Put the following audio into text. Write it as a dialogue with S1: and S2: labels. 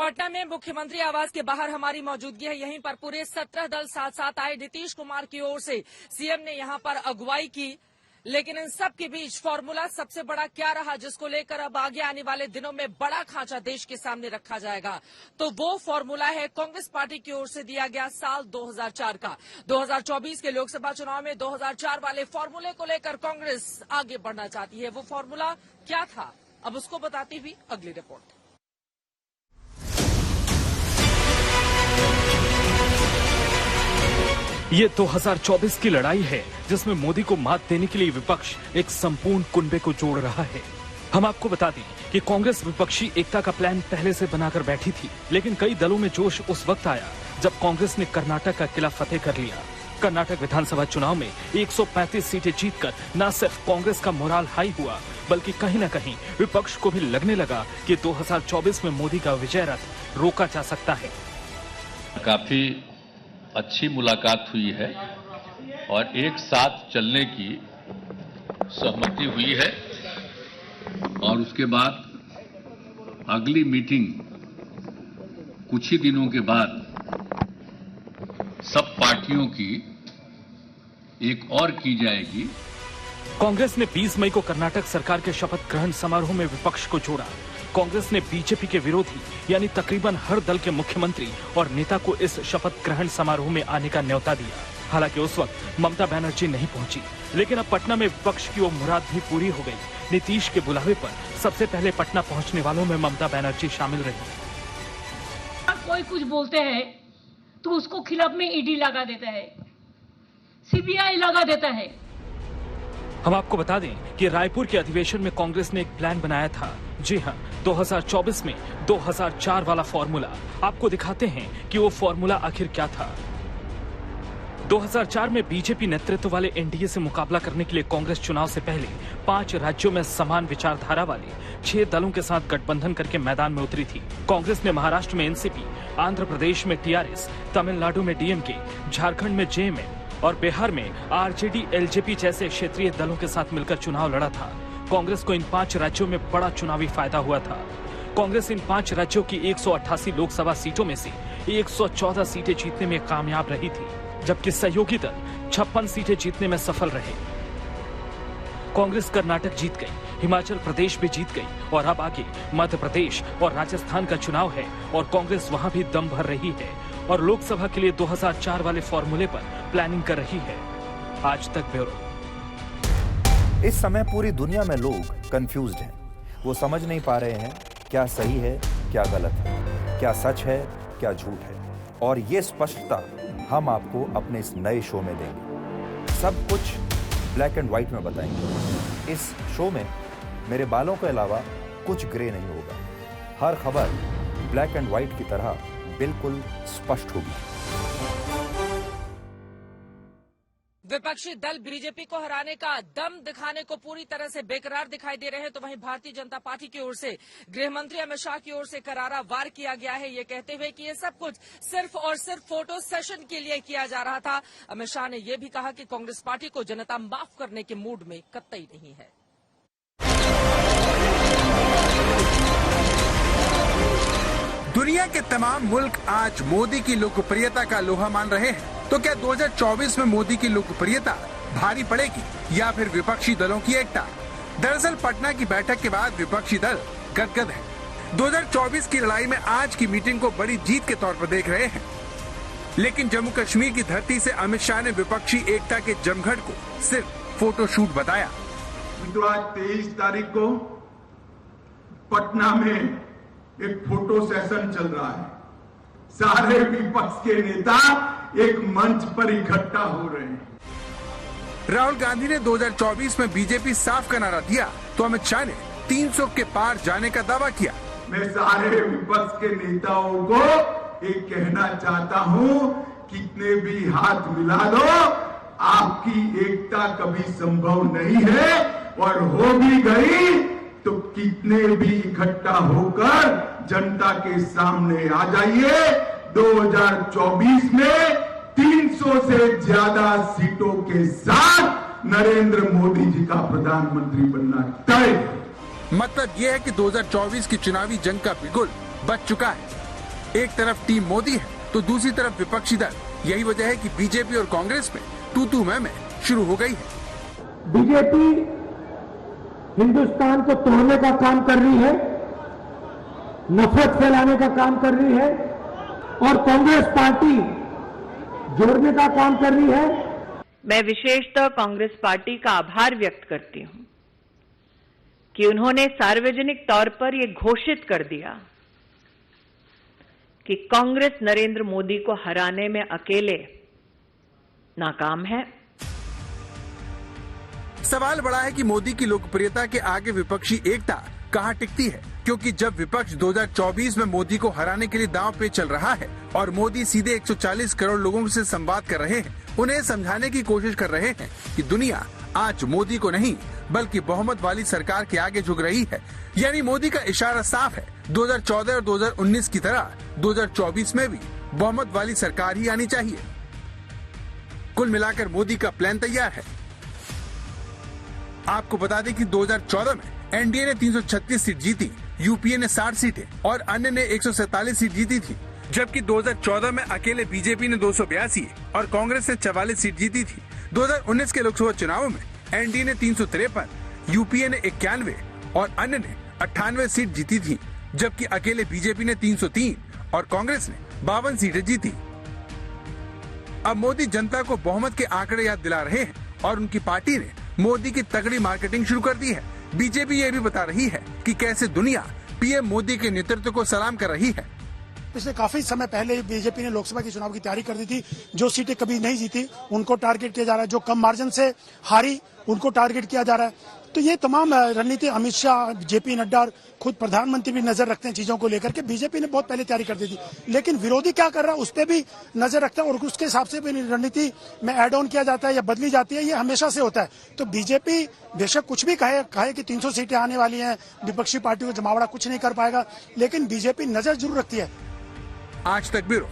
S1: पटना में मुख्यमंत्री आवास के बाहर हमारी मौजूदगी है। यहीं पर पूरे 17 दल साथ साथ आए। नीतीश कुमार की ओर से सीएम ने यहां पर अगुवाई की, लेकिन इन सब के बीच फॉर्मूला सबसे बड़ा क्या रहा, जिसको लेकर अब आगे आने वाले दिनों में बड़ा खांचा देश के सामने रखा जाएगा। तो वो फॉर्मूला है कांग्रेस पार्टी की ओर से दिया गया साल 2004 का। 2024 के लोकसभा चुनाव में 2004 वाले फॉर्मूले को लेकर कांग्रेस आगे बढ़ना चाहती है। वो फॉर्मूला क्या था, अब उसको बताती हुई अगली रिपोर्ट।
S2: ये 2024 की लड़ाई है जिसमें मोदी को मात देने के लिए विपक्ष एक संपूर्ण कुनबे को जोड़ रहा है। हम आपको बता दें कि कांग्रेस विपक्षी एकता का प्लान पहले से बनाकर बैठी थी, लेकिन कई दलों में जोश उस वक्त आया जब कांग्रेस ने कर्नाटक का किला फतेह कर लिया। कर्नाटक विधानसभा चुनाव में 135 सीटें जीतकर न सिर्फ कांग्रेस का मोराल हाई हुआ, बल्कि कहीं न कहीं विपक्ष को भी लगने लगा कि 2024 में मोदी का विजय रथ रोका जा सकता है।
S3: काफी अच्छी मुलाकात हुई है और एक साथ चलने की सहमति हुई है और उसके बाद अगली मीटिंग कुछ ही दिनों के बाद सब पार्टियों की एक और की जाएगी।
S2: कांग्रेस ने 20 मई को कर्नाटक सरकार के शपथ ग्रहण समारोह में विपक्ष को जोड़ा। कांग्रेस ने बीजेपी के विरोधी यानी तकरीबन हर दल के मुख्यमंत्री और नेता को इस शपथ ग्रहण समारोह में आने का न्योता दिया। हालांकि उस वक्त ममता बनर्जी नहीं पहुंची, लेकिन अब पटना में विपक्ष की वो मुराद भी पूरी हो गई। नीतीश के बुलावे पर सबसे पहले पटना पहुंचने वालों में ममता बनर्जी शामिल रही।
S4: कोई कुछ बोलते हैं तो उसको खिलाफ में ईडी लगा देता है, सीबीआई लगा देता है।
S2: हम आपको बता दें कि रायपुर के अधिवेशन में कांग्रेस ने एक प्लान बनाया था। जी हां, 2024 में 2004 वाला फॉर्मूला। आपको दिखाते हैं कि वो फॉर्मूला आखिर क्या था। 2004 में बीजेपी नेतृत्व वाले एनडीए से मुकाबला करने के लिए कांग्रेस चुनाव से पहले 5 राज्यों में समान विचारधारा वाले 6 दलों के साथ गठबंधन करके मैदान में उतरी थी। कांग्रेस ने महाराष्ट्र में एनसीपी, आंध्र प्रदेश में टीआरएस, तमिलनाडु में डीएमके, झारखंड में जेएमएम और बिहार में आरजेडी, एलजेपी जैसे क्षेत्रीय दलों के साथ मिलकर चुनाव लड़ा था। कांग्रेस को इन 5 राज्यों में बड़ा चुनावी फायदा हुआ था। कांग्रेस इन 5 राज्यों की 188 लोकसभा सीटों में से 114 सीटें जीतने में कामयाब रही थी, जबकि सहयोगी दल 56 सीटें जीतने में सफल रहे। कांग्रेस कर्नाटक जीत गई, हिमाचल प्रदेश भी जीत गई और अब आगे मध्य प्रदेश और राजस्थान का चुनाव है और कांग्रेस वहां भी दम भर रही है और लोकसभा के लिए 2004 वाले फॉर्मूले पर प्लानिंग कर रही है। आज तक ब्यूरो।
S5: इस समय पूरी दुनिया में लोग कंफ्यूज्ड हैं। वो समझ नहीं पा रहे हैं क्या सही है, क्या गलत है, क्या सच है, क्या झूठ है। और ये स्पष्टता हम आपको अपने इस नए शो में देंगे। सब कुछ ब्लैक एंड व्हाइट में बताएंगे। इस शो में मेरे बालों के अलावा कुछ ग्रे नहीं होगा। हर खबर ब्लैक एंड व्हाइट की तरह बिल्कुल स्पष्ट होगी।
S1: विपक्षी दल बीजेपी को हराने का दम दिखाने को पूरी तरह से बेकरार दिखाई दे रहे हैं, तो वहीं भारतीय जनता पार्टी की ओर से गृह मंत्री अमित शाह की ओर से करारा वार किया गया है, ये कहते हुए कि ये सब कुछ सिर्फ और सिर्फ फोटो सेशन के लिए किया जा रहा था। अमित शाह ने यह भी कहा कि कांग्रेस पार्टी को जनता माफ करने के मूड में कतई नहीं है।
S6: दुनिया के तमाम मुल्क आज मोदी की लोकप्रियता का लोहा मान रहे हैं, तो क्या 2024 में मोदी की लोकप्रियता भारी पड़ेगी या फिर विपक्षी दलों की एकता? दरअसल पटना की बैठक के बाद विपक्षी दल गदगद है। 2024 की लड़ाई में आज की मीटिंग को बड़ी जीत के तौर पर देख रहे हैं, लेकिन जम्मू कश्मीर की धरती से अमित शाह ने विपक्षी एकता के जमघट को सिर्फ फोटो शूट बताया।
S7: तो आज 23 तारीख को पटना में एक फोटो सेशन चल रहा है। सारे विपक्ष के नेता एक मंच पर इकट्ठा हो रहे हैं।
S6: राहुल गांधी ने 2024 में बीजेपी साफ का नारा दिया, तो अमित शाह ने 300 के पार जाने का दावा किया।
S7: मैं सारे विपक्ष के नेताओं को एक कहना चाहता हूं, कितने भी हाथ मिला लो, आपकी एकता कभी संभव नहीं है, और हो भी गई तो कितने भी इकट्ठा होकर जनता के सामने आ जाइए। 2024 में 300 से ज्यादा सीटों के साथ नरेंद्र मोदी जी का प्रधानमंत्री बनना तय है।
S6: मतलब ये है कि 2024 की चुनावी जंग का बिगुल बच चुका है। एक तरफ टीम मोदी है तो दूसरी तरफ विपक्षी दल। यही वजह है कि बीजेपी और कांग्रेस में तू मैं शुरू हो गई है।
S8: बीजेपी हिंदुस्तान को तोड़ने का काम कर रही है, नफरत फैलाने का काम कर रही है, और कांग्रेस पार्टी जोड़ने का काम कर रही है।
S9: मैं विशेषतः कांग्रेस पार्टी का आभार व्यक्त करती हूं कि उन्होंने सार्वजनिक तौर पर यह घोषित कर दिया कि कांग्रेस नरेंद्र मोदी को हराने में अकेले नाकाम है।
S6: सवाल बड़ा है कि मोदी की लोकप्रियता के आगे विपक्षी एकता कहां टिकती है, क्योंकि जब विपक्ष 2024 में मोदी को हराने के लिए दांव पे चल रहा है और मोदी सीधे 140 करोड़ लोगों से संवाद कर रहे हैं, उन्हें समझाने की कोशिश कर रहे हैं कि दुनिया आज मोदी को नहीं बल्कि बहुमत वाली सरकार के आगे झुक रही है। यानी मोदी का इशारा साफ है, 2014 और 2019 की तरह 2024 में भी बहुमत वाली सरकार ही आनी चाहिए। कुल मिलाकर मोदी का प्लान तैयार है। आपको बता दें कि 2014 में एनडीए ने 336 सीट जीती, यूपीए ने 60 सीटें और अन्य ने 147 सीट जीती थी, जबकि 2014 में अकेले बीजेपी ने 282 और कांग्रेस ने 44 सीट जीती थी। 2019 के लोकसभा चुनावों में एनडीए ने 353, यूपीए ने 91 और अन्य ने 98 सीट जीती थी, जबकि अकेले बीजेपी ने 303 और कांग्रेस ने 52 सीटें जीती। अब मोदी जनता को बहुमत के आंकड़े याद दिला रहे हैं और उनकी पार्टी ने मोदी की तगड़ी मार्केटिंग शुरू कर दी है। बीजेपी ये भी बता रही है कि कैसे दुनिया पीएम मोदी के नेतृत्व को सलाम कर रही है।
S8: पिछले काफी समय पहले बीजेपी ने लोकसभा के चुनाव की तैयारी कर दी थी। जो सीटें कभी नहीं जीती उनको टारगेट किया जा रहा है, जो कम मार्जिन से हारी उनको टारगेट किया जा रहा है। तो ये तमाम रणनीति अमित शाह, जेपी नड्डा, खुद प्रधानमंत्री भी नजर रखते हैं चीजों को लेकर के। बीजेपी ने बहुत पहले तैयारी कर दी थी, लेकिन विरोधी क्या कर रहा है उस पर भी नजर रखता है और उसके हिसाब से भी रणनीति में एड ऑन किया जाता है या बदली जाती है। ये हमेशा से होता है। तो बीजेपी बेशक कुछ भी कहे कि 300 सीटें आने वाली हैं, विपक्षी पार्टियों को जमावड़ा कुछ नहीं कर पाएगा, लेकिन बीजेपी नजर जरूर रखती है।
S6: आज तक ब्यूरो।